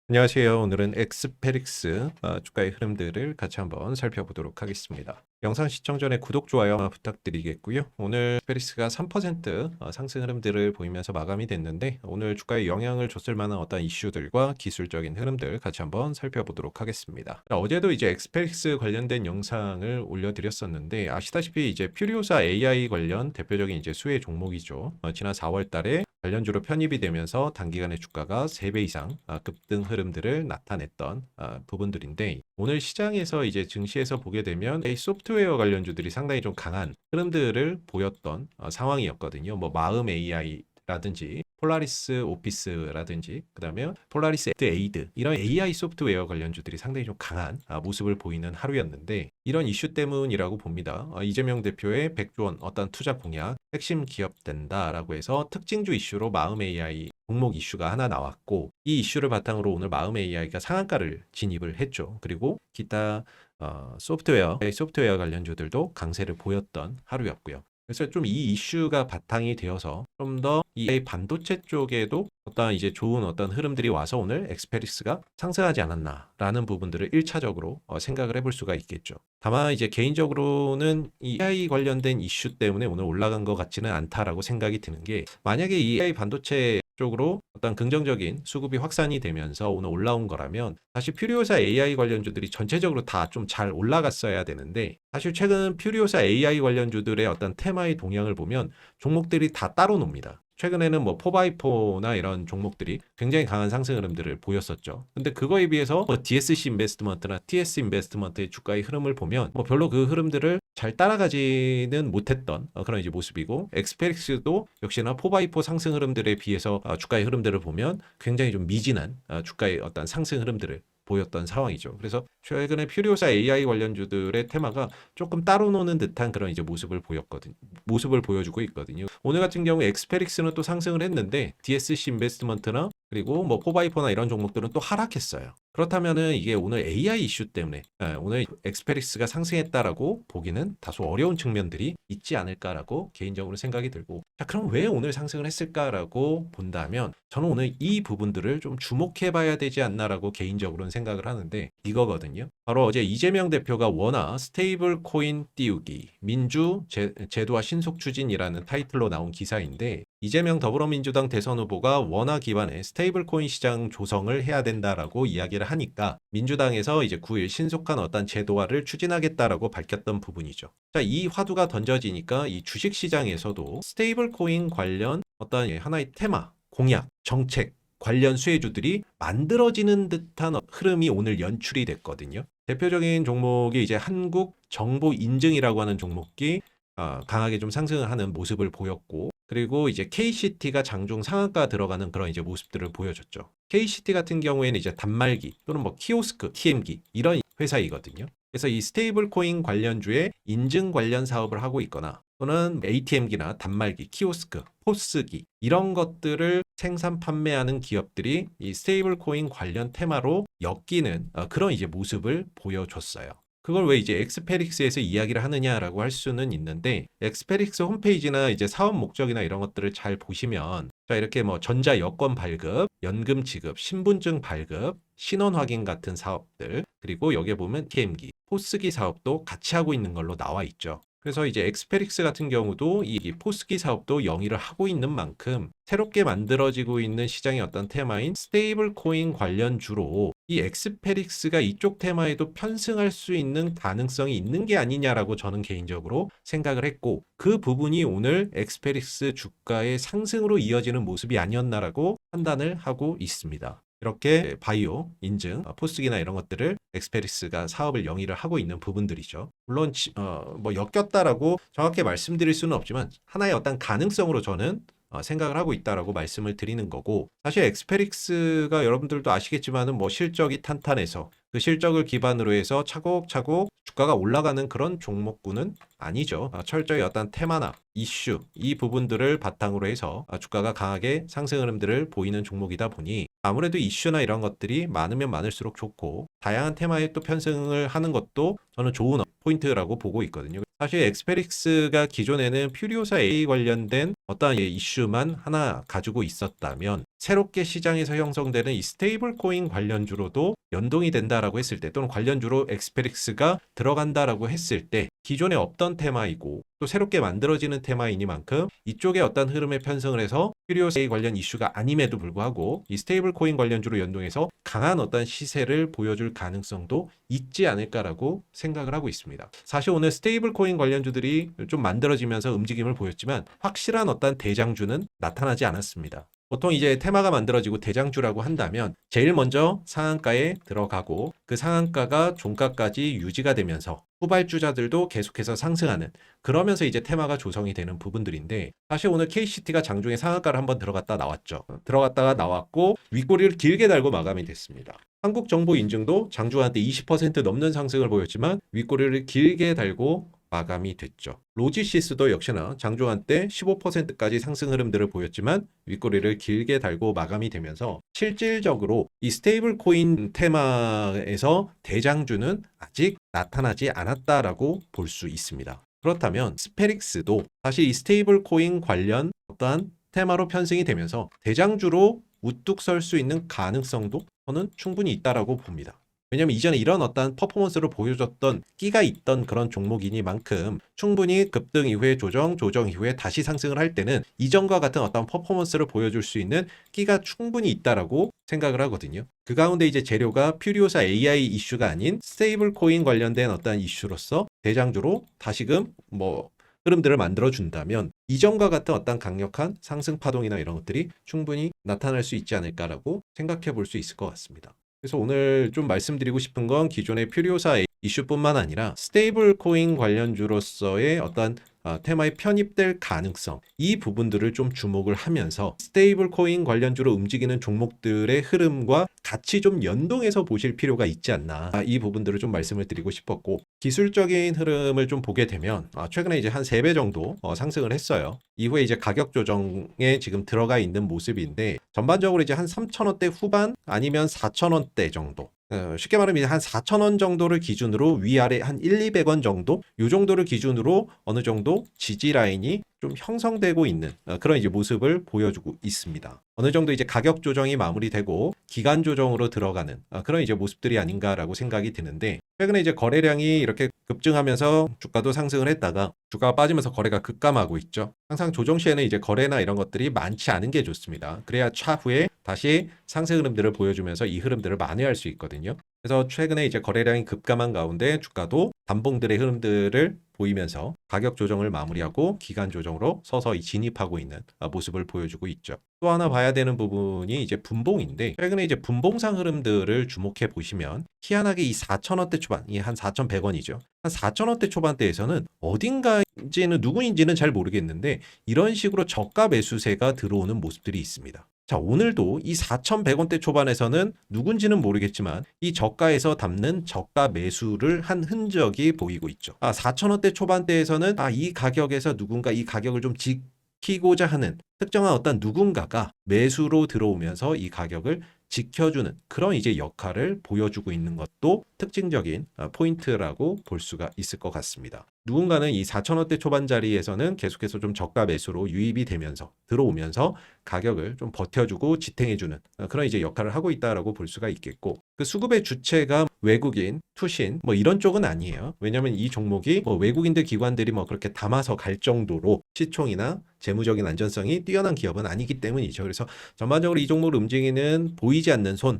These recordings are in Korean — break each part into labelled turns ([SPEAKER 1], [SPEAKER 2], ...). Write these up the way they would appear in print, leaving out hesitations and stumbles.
[SPEAKER 1] 안녕하세요. 오늘은 엑스페릭스 주가의 흐름들을 같이 한번 살펴보도록 하겠습니다. 영상 시청 전에 구독, 좋아요 부탁드리겠고요. 오늘 엑스페릭스가 3% 상승 흐름들을 보이면서 마감이 됐는데 오늘 주가에 영향을 줬을 만한 어떤 이슈들과 기술적인 흐름들 같이 한번 살펴보도록 하겠습니다. 어제도 이제 엑스페릭스 관련된 영상을 올려드렸었는데 아시다시피 이제 퓨리오사 AI 관련 대표적인 이제 수혜 종목이죠. 지난 4월 달에 관련주로 편입이 되면서 단기간에 주가가 3배 이상 급등 흐름들을 나타냈던 부분들인데 오늘 시장에서 이제 증시에서 보게 되면 이 소프트웨어 관련주들이 상당히 좀 강한 흐름들을 보였던 상황이었거든요. 뭐 마음 AI 라든지 폴라리스 오피스라든지 그다음에 폴라리스 에이드 이런 AI 소프트웨어 관련주들이 상당히 좀 강한 모습을 보이는 하루였는데 이런 이슈 때문이라고 봅니다. 이재명 대표의 100조 원 어떤 투자 공약 핵심 기업 된다라고 해서 특징주 이슈로 마음 AI 종목 이슈가 하나 나왔고 이 이슈를 바탕으로 오늘 마음 AI가 상한가를 진입을 했죠. 그리고 기타 소프트웨어 관련주들도 강세를 보였던 하루였고요. 그래서 좀 이 이슈가 바탕이 되어서 좀 더 이 반도체 쪽에도 어떤 이제 좋은 어떤 흐름들이 와서 오늘 엑스페리스가 상승하지 않았나라는 부분들을 1차적으로 생각을 해볼 수가 있겠죠. 다만 이제 개인적으로는 이 AI 관련된 이슈 때문에 오늘 올라간 것 같지는 않다라고 생각이 드는 게 만약에 이 AI 반도체 쪽으로 어떤 긍정적인 수급이 확산이 되면서 오늘 올라온 거라면 사실 퓨리오사 AI 관련주들이 전체적으로 다 좀 잘 올라갔어야 되는데 사실 최근 퓨리오사 AI 관련주들의 어떤 테마의 동향을 보면 종목들이 다 따로 놉니다. 최근에는 뭐 4x4나 이런 종목들이 굉장히 강한 상승 흐름들을 보였었죠. 근데 그거에 비해서 뭐 DSC 인베스트먼트나 TS 인베스트먼트의 주가의 흐름을 보면 뭐 별로 그 흐름들을 잘 따라가지는 못했던 그런 이제 모습이고 엑스페릭스도 역시나 4x4 상승 흐름들에 비해서 주가의 흐름들을 보면 굉장히 좀 미진한 주가의 어떤 상승 흐름들을 보였던 상황이죠. 그래서 최근에 퓨리오사 AI 관련주들의 테마가 조금 따로 노는 듯한 그런 이제 모습을 보여주고 있거든요. 오늘 같은 경우 엑스페릭스는 또 상승을 했는데 DSC 인베스트먼트나 그리고 뭐 4x4나 이런 종목들은 또 하락했어요. 그렇다면은 이게 오늘 AI 이슈 때문에 오늘 엑스페릭스가 상승했다라고 보기는 다소 어려운 측면들이 있지 않을까라고 개인적으로 생각이 들고 자 그럼 왜 오늘 상승을 했을까라고 본다면 저는 오늘 이 부분들을 좀 주목해 봐야 되지 않나라고 개인적으로는 생각을 하는데 이거거든요. 바로 어제 이재명 대표가 원화 스테이블 코인 띄우기 민주 제도화 신속 추진이라는 타이틀로 나온 기사인데 이재명 더불어민주당 대선 후보가 원화 기반의 스테이블 코인 시장 조성을 해야 된다라고 이야기를 하니까 민주당에서 이제 9일 신속한 어떤 제도화를 추진하겠다라고 밝혔던 부분이죠. 자, 이 화두가 던져지니까 이 주식 시장에서도 스테이블 코인 관련 어떤 하나의 테마, 공약, 정책 관련 수혜주들이 만들어지는 듯한 흐름이 오늘 연출이 됐거든요. 대표적인 종목이 이제 한국 정보 인증이라고 하는 종목이 강하게 좀 상승을 하는 모습을 보였고 그리고 이제 KCT가 장중 상한가 들어가는 그런 이제 모습들을 보여줬죠. KCT 같은 경우에는 이제 단말기 또는 뭐 키오스크, TM기 이런 회사이거든요. 그래서 이 스테이블 코인 관련주의 인증 관련 사업을 하고 있거나 또는 ATM기나 단말기, 키오스크, 포스기 이런 것들을 생산 판매하는 기업들이 이 스테이블 코인 관련 테마로 엮이는 그런 이제 모습을 보여줬어요. 그걸 왜 이제 엑스페릭스에서 이야기를 하느냐라고 할 수는 있는데 엑스페릭스 홈페이지나 이제 사업 목적이나 이런 것들을 잘 보시면 자 이렇게 뭐 전자 여권 발급, 연금 지급, 신분증 발급, 신원 확인 같은 사업들 그리고 여기에 보면 TM기, 포스기 사업도 같이 하고 있는 걸로 나와 있죠. 그래서 이제 엑스페릭스 같은 경우도 이 포스기 사업도 영위를 하고 있는 만큼 새롭게 만들어지고 있는 시장의 어떤 테마인 스테이블 코인 관련주로 이 엑스페릭스가 이쪽 테마에도 편승할 수 있는 가능성이 있는 게 아니냐라고 저는 개인적으로 생각을 했고 그 부분이 오늘 엑스페릭스 주가의 상승으로 이어지는 모습이 아니었나라고 판단을 하고 있습니다. 이렇게 바이오, 인증, 포스기나 이런 것들을 엑스페리스가 사업을 영위를 하고 있는 부분들이죠. 물론 뭐 엮였다라고 정확히 말씀드릴 수는 없지만 하나의 어떤 가능성으로 저는 생각을 하고 있다라고 말씀을 드리는 거고 사실 엑스페릭스가 여러분들도 아시겠지만은 뭐 실적이 탄탄해서 그 실적을 기반으로 해서 차곡차곡 주가가 올라가는 그런 종목군은 아니죠. 철저히 어떤 테마나 이슈 이 부분들을 바탕으로 해서 주가가 강하게 상승 흐름들을 보이는 종목이다 보니 아무래도 이슈나 이런 것들이 많으면 많을수록 좋고 다양한 테마에 또 편승을 하는 것도 저는 좋은 포인트라고 보고 있거든요. 사실 엑스페릭스가 기존에는 퓨리오사 A 관련된 어떤 이슈만 하나 가지고 있었다면 새롭게 시장에서 형성되는 이 스테이블 코인 관련주로도 연동이 된다라고 했을 때 또는 관련주로 엑스페릭스가 들어간다라고 했을 때 기존에 없던 테마이고 또 새롭게 만들어지는 테마이니만큼 이쪽에 어떤 흐름에 편성을 해서 퓨리오사 A 관련 이슈가 아님에도 불구하고 이 스테이블 코인 관련주로 연동해서 강한 어떤 시세를 보여줄 가능성도 있지 않을까라고 생각을 하고 있습니다. 사실 오늘 스테이블 코인 관련주들이 좀 만들어지면서 움직임을 보였지만 확실한 어떤 대장주는 나타나지 않았습니다. 보통 이제 테마가 만들어지고 대장주라고 한다면 제일 먼저 상한가에 들어가고 그 상한가가 종가까지 유지가 되면서 후발주자들도 계속해서 상승하는 그러면서 이제 테마가 조성이 되는 부분들인데 사실 오늘 KCT가 장중에 상한가를 한번 들어갔다 나왔죠. 들어갔다가 나왔고 윗꼬리를 길게 달고 마감이 됐습니다. 한국정보인증도 장중 한때 20% 넘는 상승을 보였지만 윗꼬리를 길게 달고 마감이 됐죠. 로지시스도 역시나 장중 한때 15%까지 상승 흐름들을 보였지만 윗꼬리를 길게 달고 마감이 되면서 실질적으로 이 스테이블 코인 테마에서 대장주는 아직 나타나지 않았다라고 볼 수 있습니다. 그렇다면 스페릭스도 사실 이 스테이블 코인 관련 어떠한 테마로 편승이 되면서 대장주로 우뚝 설 수 있는 가능성도 저는 충분히 있다라고 봅니다. 왜냐하면 이전에 이런 어떤 퍼포먼스를 보여줬던 끼가 있던 그런 종목이니만큼 충분히 급등 이후에 조정 이후에 다시 상승을 할 때는 이전과 같은 어떤 퍼포먼스를 보여줄 수 있는 끼가 충분히 있다라고 생각을 하거든요. 그 가운데 이제 재료가 퓨리오사 AI 이슈가 아닌 스테이블 코인 관련된 어떤 이슈로서 대장주로 다시금 흐름들을 만들어준다면 이전과 같은 어떤 강력한 상승 파동이나 이런 것들이 충분히 나타날 수 있지 않을까라고 생각해 볼 수 있을 것 같습니다. 그래서 오늘 좀 말씀드리고 싶은 건 기존의 퓨리오사 이슈뿐만 아니라 스테이블 코인 관련주로서의 어떤 테마에 편입될 가능성 이 부분들을 좀 주목을 하면서 스테이블 코인 관련주로 움직이는 종목들의 흐름과 같이 좀 연동해서 보실 필요가 있지 않나 이 부분들을 좀 말씀을 드리고 싶었고 기술적인 흐름을 좀 보게 되면 최근에 이제 한 3배 정도 상승을 했어요. 이후에 이제 가격 조정에 지금 들어가 있는 모습인데 전반적으로 이제 한 3,000원대 후반 아니면 4,000원대 정도 쉽게 말하면 이제 한 4,000원 정도를 기준으로 위아래 한 1,200원 정도 요 정도를 기준으로 어느 정도 지지 라인이 좀 형성되고 있는 그런 이제 모습을 보여주고 있습니다. 어느 정도 이제 가격 조정이 마무리되고 기간 조정으로 들어가는 그런 이제 모습들이 아닌가라고 생각이 드는데 최근에 이제 거래량이 이렇게 급증하면서 주가도 상승을 했다가 주가가 빠지면서 거래가 급감하고 있죠. 항상 조정 시에는 이제 거래나 이런 것들이 많지 않은 게 좋습니다. 그래야 차후에 다시 상승 흐름들을 보여주면서 이 흐름들을 만회할 수 있거든요. 그래서 최근에 이제 거래량이 급감한 가운데 주가도 단봉들의 흐름들을 보이면서 가격 조정을 마무리하고 기간 조정으로 서서히 진입하고 있는 모습을 보여주고 있죠. 또 하나 봐야 되는 부분이 이제 분봉인데 최근에 이제 분봉상 흐름들을 주목해 보시면 희한하게 이 4,000원대 초반, 이 한 4,100원이죠. 한 4,000원대 초반대에서는 어딘가인지는 누구인지는 잘 모르겠는데 이런 식으로 저가 매수세가 들어오는 모습들이 있습니다. 자, 오늘도 이 4,100원대 초반에서는 누군지는 모르겠지만 이 저가에서 담는 저가 매수를 한 흔적이 보이고 있죠. 4,000원대 초반대에서는 이 가격에서 누군가 이 가격을 좀 지키고자 하는 특정한 어떤 누군가가 매수로 들어오면서 이 가격을 지켜주는 그런 이제 역할을 보여주고 있는 것도 특징적인 포인트라고 볼 수가 있을 것 같습니다. 누군가는 이 4,000원대 초반 자리에서는 계속해서 좀 저가 매수로 유입이 되면서 들어오면서 가격을 좀 버텨주고 지탱해주는 그런 이제 역할을 하고 있다라고 볼 수가 있겠고 그 수급의 주체가 외국인, 투신 이런 쪽은 아니에요. 왜냐하면 이 종목이 외국인들 기관들이 그렇게 담아서 갈 정도로 시총이나 재무적인 안전성이 뛰어난 기업은 아니기 때문이죠. 그래서 전반적으로 이 종목을 움직이는 보이지 않는 손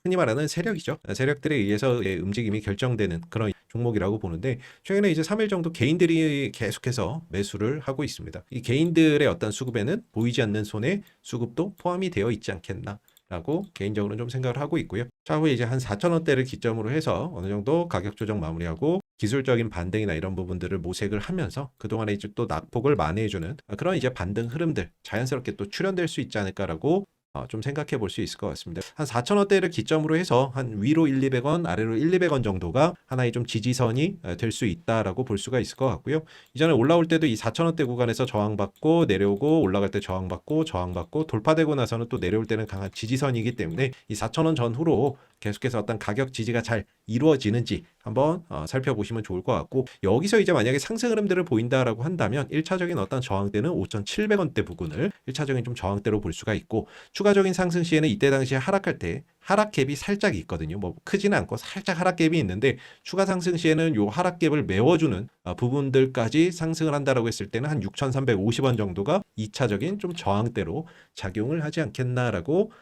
[SPEAKER 1] 흔히 말하는 세력이죠. 세력들에 의해서의 움직임이 결정되는 그런 종목이라고 보는데 최근에 이제 3일 정도 개인들이 계속해서 매수를 하고 있습니다. 이 개인들의 어떤 수급에는 보이지 않는 손의 수급도 포함이 되어 있지 않겠나 라고 개인적으로는 좀 생각을 하고 있고요. 차후에 이제 한 4,000원대를 기점으로 해서 어느 정도 가격 조정 마무리하고 기술적인 반등이나 이런 부분들을 모색을 하면서 그동안에 이제 또 낙폭을 만회해주는 그런 이제 반등 흐름들 자연스럽게 또 출현될 수 있지 않을까라고 좀 생각해 볼 수 있을 것 같습니다. 한 4,000원대를 기점으로 해서 한 위로 1-200원, 아래로 1-200원 정도가 하나의 좀 지지선이 될 수 있다라고 볼 수가 있을 것 같고요. 이전에 올라올 때도 이 4,000원대 구간에서 저항받고 내려오고 올라갈 때 저항받고 돌파되고 나서는 또 내려올 때는 강한 지지선이기 때문에 이 4,000원 전후로 계속해서 어떤 가격 지지가 잘 이루어지는지 한번 살펴보시면 좋을 것 같고, 여기서 이제 만약에 상승 흐름들을 보인다라고 한다면 1차적인 어떤 저항대는 5,700원대 부근을 1차적인 좀 저항대로 볼 수가 있고, 추가적인 상승 시에는 이때 당시에 하락할 때 하락갭이 살짝 있거든요. 뭐 크지는 않고 살짝 하락갭이 있는데, 추가 상승 시에는 요 하락갭을 메워주는 부분들까지 상승을 한다라고 했을 때는 한 6,350원 정도가 2차적인 좀 저항대로 작용을 하지 않겠나라고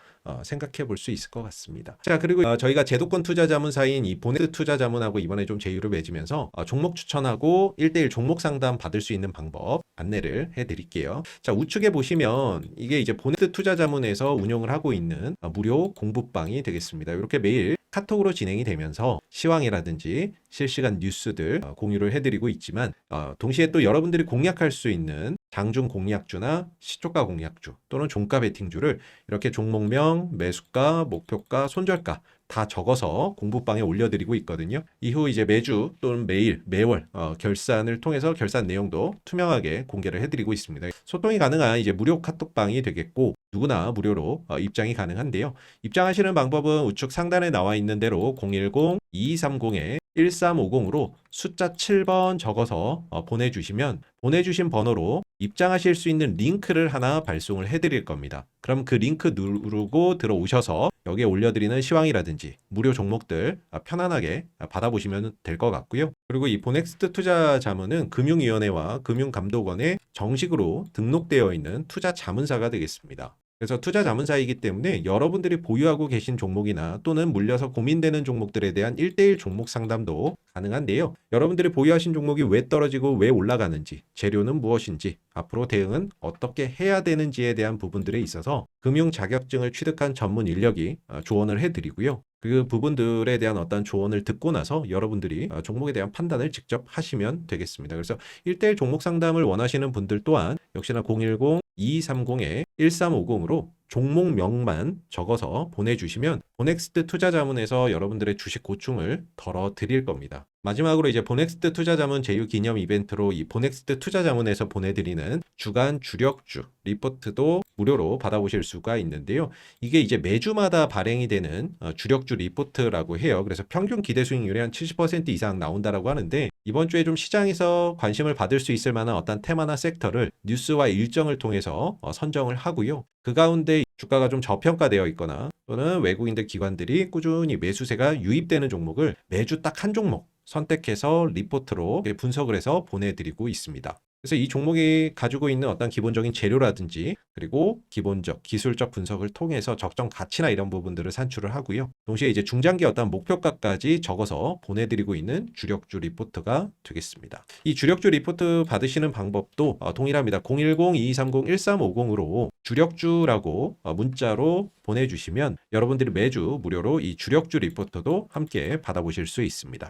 [SPEAKER 1] 생각해 볼 수 있을 것 같습니다. 자, 그리고 저희가 제도권 투자자문사인 이 보넥스 투자자문하고 이번에 좀 제휴를 맺으면서 종목 추천하고 1대1 종목 상담 받을 수 있는 방법 안내를 해드릴게요. 자, 우측에 보시면 이게 이제 보넥스 투자자문에서 운영을 하고 있는 무료 공부방이 되겠습니다. 이렇게 매일 카톡으로 진행이 되면서 시황이라든지 실시간 뉴스들 공유를 해드리고 있지만, 동시에 또 여러분들이 공략할 수 있는 장중 공략주나 시초가 공략주 또는 종가 베팅주를 이렇게 종목명, 매수가, 목표가, 손절가 다 적어서 공부방에 올려드리고 있거든요. 이후 이제 매주 또는 매일, 매월 결산을 통해서 결산 내용도 투명하게 공개를 해드리고 있습니다. 소통이 가능한 이제 무료 카톡방이 되겠고, 누구나 무료로 입장이 가능한데요. 입장하시는 방법은 우측 상단에 나와 있는 대로 010-2230-1350으로 숫자 7번 적어서 보내주시면 보내주신 번호로 입장하실 수 있는 링크를 하나 발송을 해드릴 겁니다. 그럼 그 링크 누르고 들어오셔서 여기에 올려드리는 시황이라든지 무료 종목들 편안하게 받아보시면 될 것 같고요. 그리고 이 보넥스트 투자자문은 금융위원회와 금융감독원에 정식으로 등록되어 있는 투자자문사가 되겠습니다. 그래서 투자자문사이기 때문에 여러분들이 보유하고 계신 종목이나 또는 물려서 고민되는 종목들에 대한 1대1 종목 상담도 가능한데요. 여러분들이 보유하신 종목이 왜 떨어지고 왜 올라가는지, 재료는 무엇인지, 앞으로 대응은 어떻게 해야 되는지에 대한 부분들에 있어서 금융 자격증을 취득한 전문 인력이 조언을 해드리고요. 그 부분들에 대한 어떤 조언을 듣고 나서 여러분들이 종목에 대한 판단을 직접 하시면 되겠습니다. 그래서 1대1 종목 상담을 원하시는 분들 또한 역시나 010-2230-1350으로 종목명만 적어서 보내주시면 보넥스트 투자자문에서 여러분들의 주식 고충을 덜어드릴 겁니다. 마지막으로 이제 보넥스트 투자자문 제휴 기념 이벤트로 이 보넥스트 투자자문에서 보내드리는 주간 주력주 리포트도 무료로 받아보실 수가 있는데요. 이게 이제 매주마다 발행이 되는 주력주 리포트라고 해요. 그래서 평균 기대 수익률이 한 70% 이상 나온다라고 하는데, 이번 주에 좀 시장에서 관심을 받을 수 있을 만한 어떤 테마나 섹터를 뉴스와 일정을 통해서 선정을 하고요. 그 가운데 주가가 좀 저평가되어 있거나 또는 외국인들 기관들이 꾸준히 매수세가 유입되는 종목을 매주 딱 한 종목 선택해서 리포트로 분석을 해서 보내드리고 있습니다. 그래서 이 종목이 가지고 있는 어떤 기본적인 재료라든지 그리고 기본적 기술적 분석을 통해서 적정 가치나 이런 부분들을 산출을 하고요. 동시에 이제 중장기 어떤 목표가까지 적어서 보내드리고 있는 주력주 리포트가 되겠습니다. 이 주력주 리포트 받으시는 방법도 동일합니다. 010-2230-1350으로 주력주라고 문자로 보내주시면 여러분들이 매주 무료로 이 주력주 리포트도 함께 받아보실 수 있습니다.